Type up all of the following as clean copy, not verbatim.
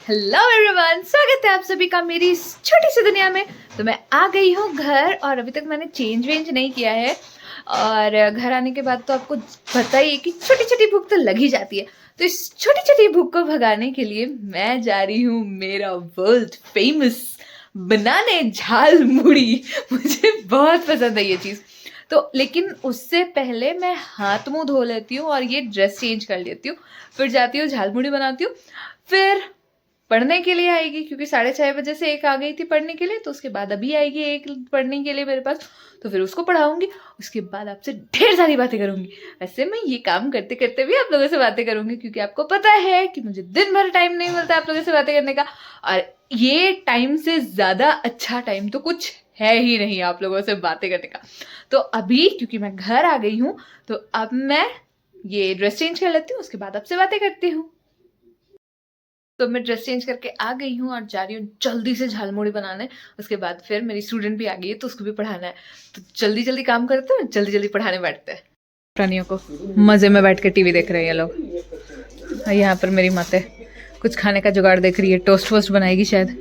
Hello everyone, स्वागत है आप सभी का मेरी इस छोटी सी दुनिया में। तो मैं आ गई हूँ घर और अभी तक मैंने चेंज वेंज नहीं किया है। और घर आने के बाद तो आपको पता ही है कि छोटी छोटी भूख तो लग ही जाती है। तो इस छोटी छोटी भूख को भगाने के लिए मैं जा रही हूँ मेरा वर्ल्ड फेमस बनाने झाल मुड़ी। मुझे बहुत पसंद है ये चीज़। तो लेकिन उससे पहले मैं हाथ मुंह धो लेती हूँ और ये ड्रेस चेंज कर लेती हूँ, फिर जाती हूँ झाल मुड़ी बनाती हूँ, फिर पढ़ने के लिए आएगी क्योंकि 6:30 बजे से एक आ गई थी पढ़ने के लिए, तो उसके बाद अभी आएगी एक पढ़ने के लिए मेरे पास, तो फिर उसको पढ़ाऊंगी। उसके बाद आपसे ढेर सारी बातें करूंगी। वैसे मैं ये काम करते करते भी आप लोगों से बातें करूंगी क्योंकि आपको पता है कि मुझे दिन भर टाइम नहीं मिलता आप लोगों से बातें करने का, और ये टाइम से ज़्यादा अच्छा टाइम तो कुछ है ही नहीं आप लोगों से बातें करने का। तो अभी क्योंकि मैं घर आ गई हूँ तो अब मैं ये ड्रेस चेंज कर लेती हूँ, उसके बाद आपसे बातें करती हूँ। तो मैं ड्रेस चेंज करके आ गई हूँ और जा रही हूँ जल्दी से झालमुड़ी बनाने। उसके बाद फिर मेरी स्टूडेंट भी आ गई है तो उसको भी पढ़ाना है, तो जल्दी जल्दी काम करते हैं, जल्दी जल्दी पढ़ाने बैठते हैं। प्राणियों को मज़े में बैठ के टीवी देख रहे हैं ये लोग। यहाँ पर मेरी माते कुछ खाने का जुगाड़ देख रही है, टोस्ट वोस्ट बनाएगी शायद।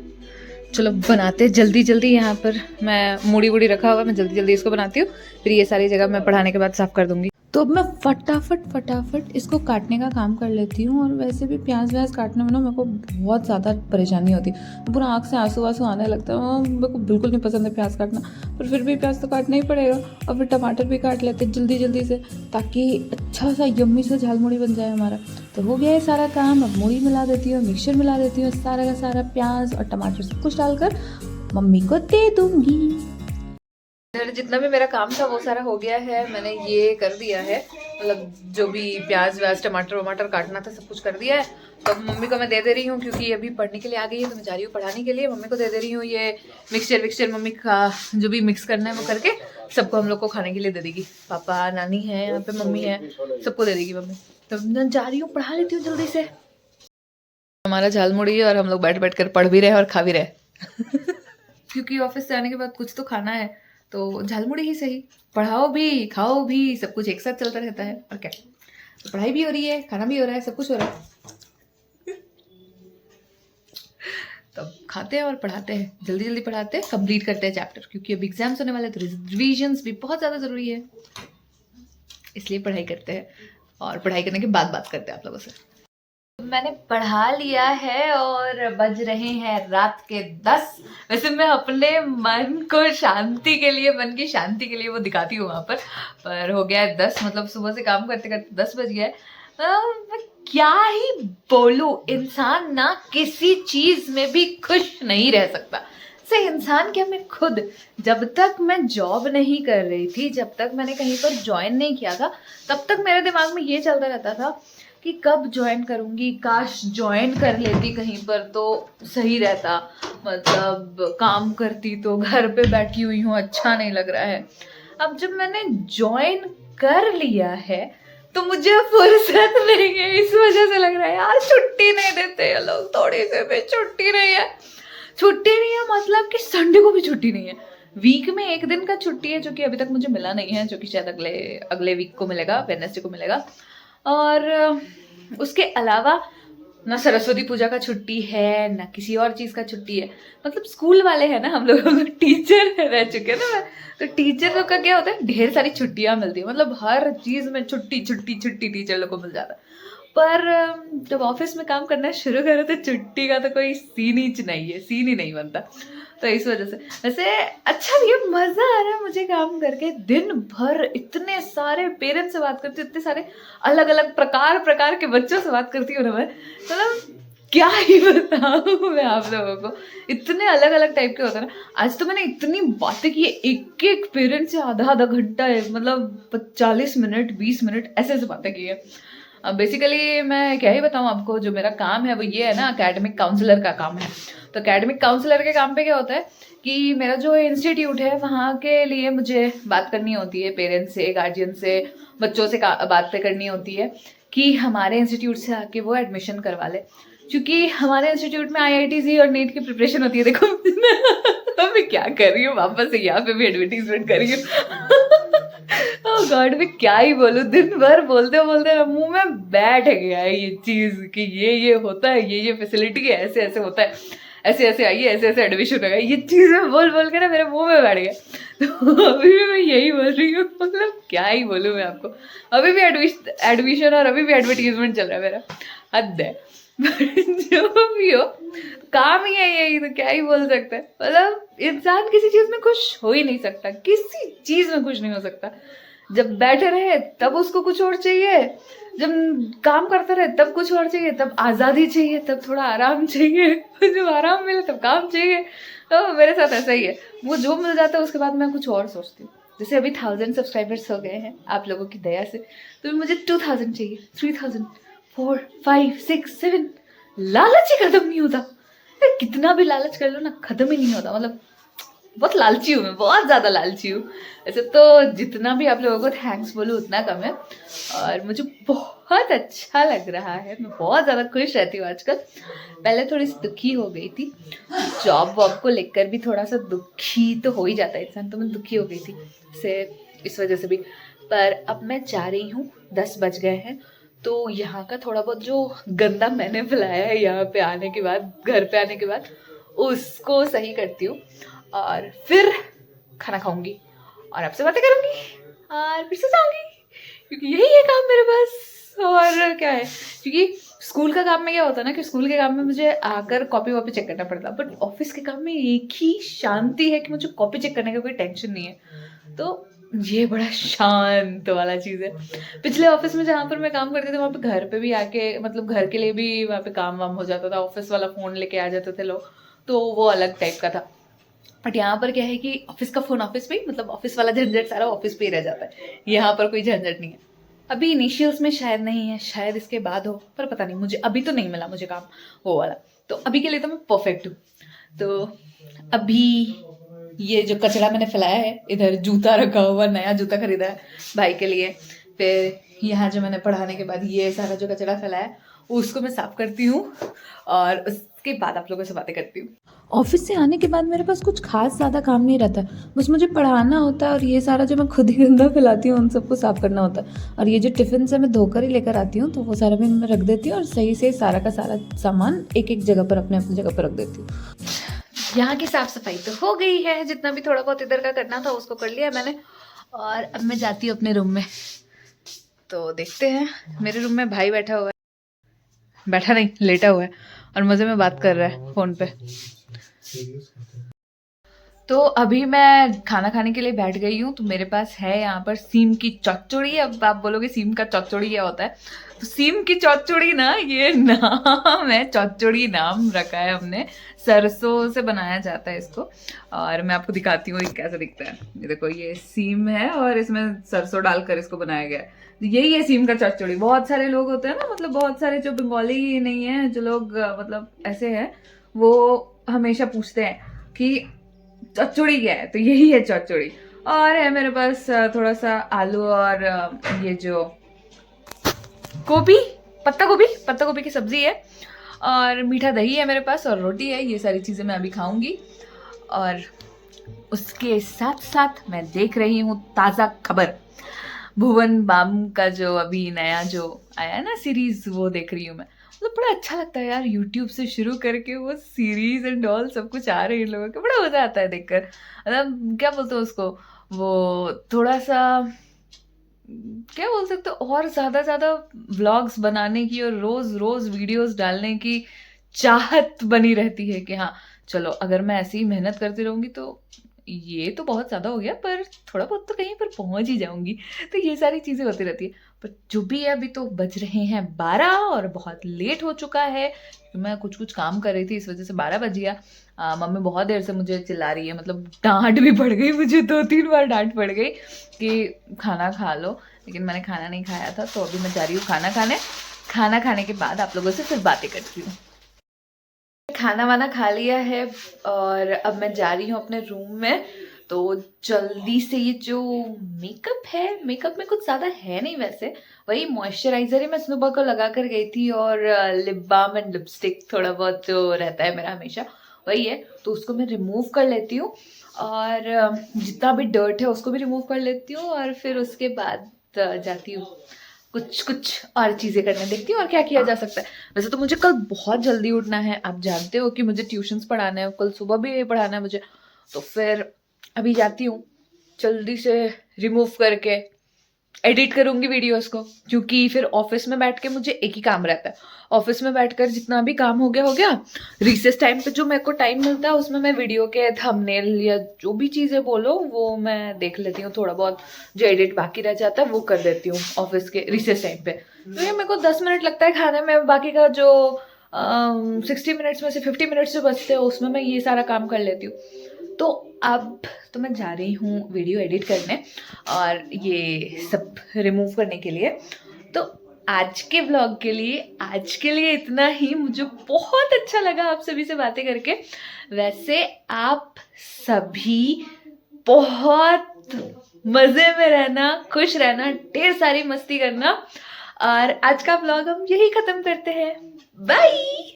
चलो बनाते जल्दी जल्दी। यहाँ पर मैं मूड़ी वूड़ी रखा हुआ, मैं जल्दी जल्दी इसको बनाती हूँ, फिर ये सारी जगह मैं पढ़ाने के बाद साफ़ कर दूँगी। तो अब मैं फटाफट इसको काटने का काम कर लेती हूँ। और वैसे भी प्याज व्याज काटने में ना मेरे को बहुत ज़्यादा परेशानी होती है, पूरा आँख से आंसू वाँसू आने लगता है। मेरे को बिल्कुल नहीं पसंद है प्याज काटना, पर फिर भी प्याज तो काटना ही पड़ेगा। और फिर टमाटर भी काट लेते जल्दी जल्दी से ताकि अच्छा सा यम्मी सा झालमुड़ी बन जाए हमारा। तो हो गया है सारा काम। अब मूड़ी मिला देती हूँ, मिक्सचर मिला देती हूँ, सारा का सारा प्याज और टमाटर सब कुछ डालकर मम्मी को दे दूँगी। इधर जितना भी मेरा काम था वो सारा हो गया है, मैंने ये कर दिया है, मतलब जो भी प्याज व्याज टमाटर वमाटर काटना था सब कुछ कर दिया है। तो अब मम्मी को मैं दे रही हूँ क्योंकि अभी पढ़ने के लिए आ गई है, तो मैं जा रही हूँ पढ़ाने के लिए। मम्मी को दे रही हूँ ये मिक्सचर विक्सचर, मम्मी का जो भी मिक्स करना है वो करके सबको हम लोग को खाने के लिए दे देगी। पापा नानी है यहाँ पे, मम्मी है, सबको दे देगी मम्मी। तो मैं जा रही हूँ पढ़ा लेती हूँ जल्दी से। हमारा झालमुड़ी है और हम लोग बैठ बैठ कर पढ़ भी रहे और खा भी रहे क्योंकि ऑफिस से आने के बाद कुछ तो खाना है, तो झालमुड़ी ही सही, पढ़ाओ भी खाओ भी, सब कुछ एक साथ चलता रहता है। और क्या, तो पढ़ाई भी हो रही है, खाना भी हो रहा है, सब कुछ हो रहा है। तो खाते हैं और पढ़ाते हैं, जल्दी जल्दी पढ़ाते हैं, कंप्लीट करते हैं चैप्टर, क्योंकि अब एग्जाम्स होने वाले हैं तो रिविजन्स भी बहुत ज़्यादा ज़रूरी है, इसलिए पढ़ाई करते हैं। और पढ़ाई करने के बाद बात करते हैं आप लोगों से। मैंने पढ़ा लिया है और बज रहे हैं रात के 10। वैसे मैं अपने मन को शांति के लिए, मन की शांति के लिए वो दिखाती हूँ वहाँ पर हो गया है 10, मतलब सुबह से काम करते करते 10 बज गया है। मैं क्या ही बोलूँ, इंसान ना किसी चीज़ में भी खुश नहीं रह सकता। से इंसान क्या, मैं खुद जब तक मैं जॉब नहीं कर रही थी, जब तक मैंने कहीं पर ज्वाइन नहीं किया था, तब तक मेरे दिमाग में ये चलता रहता था कि कब ज्वाइन करूँगी, काश ज्वाइन कर लेती कहीं पर तो सही रहता, मतलब काम करती, तो घर पे बैठी हुई हूँ अच्छा नहीं लग रहा है। अब जब मैंने ज्वाइन कर लिया है तो मुझे फुर्सत नहीं है, इस वजह से लग रहा है यार छुट्टी नहीं देते ये लोग, थोड़ी से भी छुट्टी नहीं है। छुट्टी नहीं है मतलब कि संडे को भी छुट्टी नहीं है, वीक में एक दिन का छुट्टी है जो कि अभी तक मुझे मिला नहीं है, जो कि शायद अगले वीक को मिलेगा, वेडनेसडे को मिलेगा। और उसके अलावा ना सरस्वती पूजा का छुट्टी है, ना किसी और चीज़ का छुट्टी है। मतलब स्कूल वाले हैं ना, हम लोगों को टीचर रह चुके हैं ना मैं, तो टीचर लोग का क्या होता है, ढेर सारी छुट्टियां मिलती है, मतलब हर चीज़ में छुट्टी छुट्टी छुट्टी टीचर लोग को मिल जाता है। पर जब ऑफिस में काम करना शुरू करो तो छुट्टी का तो कोई सीन ही नहीं है, सीन ही नहीं बनता। तो इस वजह से वैसे अच्छा भी है, मज़ा आ रहा है मुझे काम करके। दिन भर इतने सारे पेरेंट्स से बात करती हूँ, इतने सारे अलग अलग प्रकार के बच्चों से बात करती हूँ ना मैं, मतलब क्या ही बताऊँ मैं आप लोगों को, इतने अलग अलग टाइप के होते हैं ना। आज तो मैंने इतनी बातें की, एक एक पेरेंट से आधा आधा घंटा है, मतलब 40 मिनट 20 मिनट ऐसे बातें की है। अब बेसिकली मैं क्या ही बताऊँ आपको, जो मेरा काम है वो ये है ना, एकेडमिक काउंसलर का काम है। तो एकेडमिक काउंसलर के काम पे क्या होता है कि मेरा जो इंस्टीट्यूट है वहाँ के लिए मुझे बात करनी होती है, पेरेंट्स से, गार्जियन से, बच्चों से बातें करनी होती है कि हमारे इंस्टीट्यूट से आके वो एडमिशन करवा ले, क्योंकि हमारे इंस्टीट्यूट में IITC और नीट की प्रिपरेशन होती है। देखो मैं क्या कर रही हूँ, वापस से यहाँ पे भी एडवर्टीजमेंट कर रही हूँ ओह गॉड, मैं क्या ही बोलूं, दिन भर बोलते बोलते ना मुंह में बैठ गया है ये चीज कि ये होता है, ये फैसिलिटी है, ऐसे ऐसे होता है, ऐसे ऐसे आइए, ऐसे ऐसे एडमिशन होगा, ये चीज में बोल बोल के ना मेरे मुंह में बैठ गया। तो अभी भी मैं यही बोल रही हूँ, मतलब क्या ही बोलूँ मैं आपको, अभी भी एडमिशन और अभी भी एडवर्टीजमेंट चल रहा है मेरा, हद है। जो भी हो, काम ही है यही, तो क्या ही बोल सकते हैं। मतलब इंसान किसी चीज में खुश हो ही नहीं सकता, किसी चीज में खुश नहीं हो सकता। जब बैठे रहे तब उसको कुछ और चाहिए, जब काम करते रहे तब कुछ और चाहिए, तब आज़ादी चाहिए, तब थोड़ा आराम चाहिए, जब आराम मिले तब काम चाहिए। तो मेरे साथ ऐसा ही है, वो जो मिल जाता है उसके बाद मैं कुछ और सोचती हूँ। जैसे अभी 1000 सब्सक्राइबर्स हो गए हैं आप लोगों की दया से, तो मुझे 2000 चाहिए, 3000, 4, 5, 6, 7। लालच ही खत्म नहीं होता, कितना भी लालच कर लो ना खत्म ही नहीं होता। मतलब बहुत लालची हूँ मैं, बहुत ज़्यादा लालची हूँ। ऐसे तो जितना भी आप लोगों को थैंक्स बोलूँ उतना कम है, और मुझे बहुत अच्छा लग रहा है, मैं बहुत ज़्यादा खुश रहती हूँ आजकल। पहले थोड़ी सी दुखी हो गई थी, जॉब वॉब को लेकर भी थोड़ा सा दुखी तो हो ही जाता है इंसान, तो मैं दुखी हो गई थी से इस वजह से भी। पर अब मैं जा रही हूँ, 10 बज गए हैं, तो यहाँ का थोड़ा बहुत जो गंदा मैंने फैलाया है यहाँ पे आने के बाद, घर पे आने के बाद, उसको सही करती हूँ और फिर खाना खाऊंगी और आपसे बातें करूंगी और फिर से जाऊंगी, क्योंकि यही है काम मेरे पास। और क्या है, क्योंकि स्कूल का काम में क्या होता है ना कि स्कूल के काम में मुझे आकर कॉपी वॉपी चेक करना पड़ता है, बट ऑफिस के काम में एक ही शांति है कि मुझे कॉपी चेक करने का कोई टेंशन नहीं है। तो ये बड़ा शांत वाला चीज़ है। पिछले ऑफिस में जहाँ पर मैं काम करती थी वहाँ पे घर पे भी आके, मतलब घर के लिए भी वहाँ पे काम वाम हो जाता था, ऑफिस वाला फ़ोन लेके आ जाते थे लोग, तो वो अलग टाइप का था। बट यहाँ पर क्या है कि ऑफिस का फ़ोन ऑफिस पे ही, मतलब ऑफिस वाला झंझट सारा ऑफिस पे ही रह जाता है, यहाँ पर कोई झंझट नहीं है। अभी इनिशियल्स में शायद नहीं है, शायद इसके बाद हो, पर पता नहीं, मुझे अभी तो नहीं मिला मुझे काम वो वाला, तो अभी के लिए तो मैं परफेक्ट हूँ। तो अभी ये जो कचरा मैंने फैलाया है, इधर जूता रखा हुआ, नया जूता खरीदा है भाई के लिए, फिर यहाँ जो मैंने पढ़ाने के बाद ये सारा जो कचरा फैलाया है उसको मैं साफ करती हूँ, और उसके बाद आप लोगों से बातें करती हूँ। ऑफिस से आने के बाद मेरे पास कुछ खास ज़्यादा काम नहीं रहता, बस मुझे पढ़ाना होता है, और ये सारा जो मैं खुद ही गंदा फैलाती हूँ उन सबको साफ करना होता है। और ये जो टिफ़िन से मैं धोकर ही लेकर आती हूँ, तो वो सारा भी मैं रख देती हूँ, और सही से सारा का सारा सामान एक एक जगह पर अपने अपनी जगह पर रख देती हूँ। यहाँ की साफ सफाई तो हो गई है, जितना भी थोड़ा बहुत इधर का करना था उसको कर लिया मैंने, और अब मैं जाती हूँ अपने रूम में। तो देखते हैं, मेरे रूम में भाई बैठा हुआ है, बैठा नहीं लेटा हुआ है, और मज़े में बात कर रहा है फ़ोन पे। तो अभी मैं खाना खाने के लिए बैठ गई हूँ, तो मेरे पास है यहाँ पर सीम की चौचड़ी। अब आप बोलोगे सीम का चौचड़ी क्या होता है, तो सीम की चौचड़ी ना, ये नाम है, चौचड़ी नाम रखा है हमने, सरसों से बनाया जाता है इसको। और मैं आपको दिखाती हूँ ये कैसा दिखता है। ये देखो, ये सीम है और इसमें सरसों डालकर इसको बनाया गया है, यही है सीम का चौचड़ी। बहुत सारे लोग होते हैं ना, मतलब बहुत सारे जो बंगाली नहीं है, जो लोग मतलब ऐसे हैं, वो हमेशा पूछते हैं कि चौचड़ी क्या है, तो यही है चौचड़ी। और है मेरे पास थोड़ा सा आलू और ये जो गोभी, पत्ता गोभी की सब्जी है, और मीठा दही है मेरे पास, और रोटी है। ये सारी चीज़ें मैं अभी खाऊंगी, और उसके साथ साथ मैं देख रही हूँ ताज़ा खबर, भुवन बाम का जो अभी नया जो आया है ना सीरीज, वो देख रही हूँ मैं। मतलब बड़ा अच्छा लगता है यार, यूट्यूब से शुरू करके वो सीरीज एंड ऑल सब कुछ आ रही है लोगों के, बड़ा मजा आता है देखकर। मतलब क्या बोलते हैं उसको, वो थोड़ा सा क्या बोल सकते हो, और ज़्यादा व्लॉग्स बनाने की और रोज़ रोज़ वीडियोस डालने की चाहत बनी रहती है कि हाँ चलो, अगर मैं ऐसे ही मेहनत करती रहूँगी तो ये तो बहुत ज़्यादा हो गया, पर थोड़ा बहुत तो कहीं पर पहुँच ही जाऊँगी। तो ये सारी चीज़ें होती रहती है, पर जो भी है, अभी तो बज रहे हैं 12 और बहुत लेट हो चुका है, क्योंकि मैं कुछ काम कर रही थी, इस वजह से 12 बज गया। मम्मी बहुत देर से मुझे चिल्ला रही है, मतलब डांट भी पड़ गई मुझे, 2-3 बार डांट पड़ गई कि खाना खा लो, लेकिन मैंने खाना नहीं खाया था, तो अभी मैं जा रही हूँ खाना खाने। खाना खाने के बाद आप लोगों से फिर बातें करती हूँ। खाना वाना खा लिया है, और अब मैं जा रही हूँ अपने रूम में। तो जल्दी से ये जो मेकअप है, मेकअप में कुछ ज़्यादा है नहीं वैसे, वही मॉइस्चराइज़र ही मैं सुबह को लगा कर गई थी, और लिप बाम एंड लिपस्टिक थोड़ा बहुत जो रहता है मेरा हमेशा, वही है, तो उसको मैं रिमूव कर लेती हूँ और जितना भी डर्ट है उसको भी रिमूव कर लेती हूँ और फिर उसके बाद जाती हूँ कुछ कुछ और चीज़ें करने, देखती हूँ और क्या किया जा सकता है। वैसे तो मुझे कल बहुत जल्दी उठना है, आप जानते हो कि मुझे ट्यूशन्स पढ़ाना है, कल सुबह भी पढ़ाना है मुझे, तो फिर अभी जाती हूँ जल्दी से रिमूव करके एडिट करूंगी वीडियोस को, क्योंकि फिर ऑफिस में बैठ के मुझे एक ही काम रहता है, ऑफिस में बैठकर जितना भी काम हो गया। रिसेस टाइम पे जो मेरे को टाइम मिलता है उसमें मैं वीडियो के थंबनेल या जो भी चीज़ें बोलो वो मैं देख लेती हूँ, थोड़ा बहुत जो एडिट बाकी रह जाता है वो कर देती हूँ ऑफिस के रिसेस टाइम पे। तो ये मेरे को 10 मिनट लगता है खाने में, बाकी का जो 60 मिनट्स में से 50 मिनट्स जो बचते हैं उसमें मैं ये सारा काम कर लेती हूँ। तो अब तो मैं जा रही हूँ वीडियो एडिट करने और ये सब रिमूव करने के लिए। तो आज के व्लॉग के लिए आज के लिए इतना ही। मुझे बहुत अच्छा लगा आप सभी से बातें करके। वैसे आप सभी बहुत मज़े में रहना, खुश रहना, ढेर सारी मस्ती करना और आज का व्लॉग हम यही ख़त्म करते हैं। बाय।